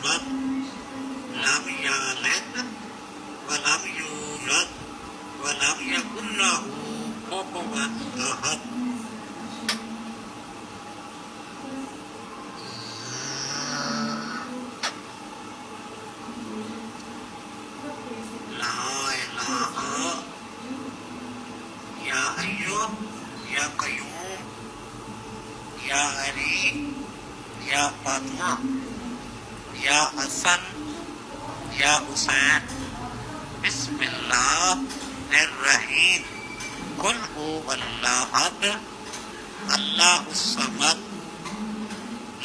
الصمد لم يلد ولم يولد ولم يكن له كفوا أحد. لا إله يا حي يا قيوم يا علي يا فاطمة يا حسن يا حسين بسم الله الرحيم قل هو الله أحد الله الصمد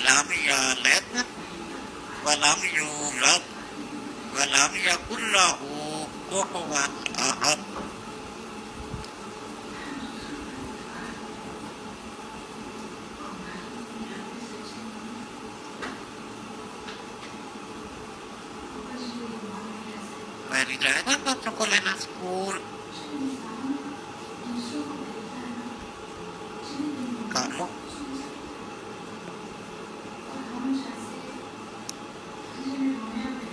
لم يلد ولم يولد ولم يكن له كفوا أحد. Validata protocolena school. Kamu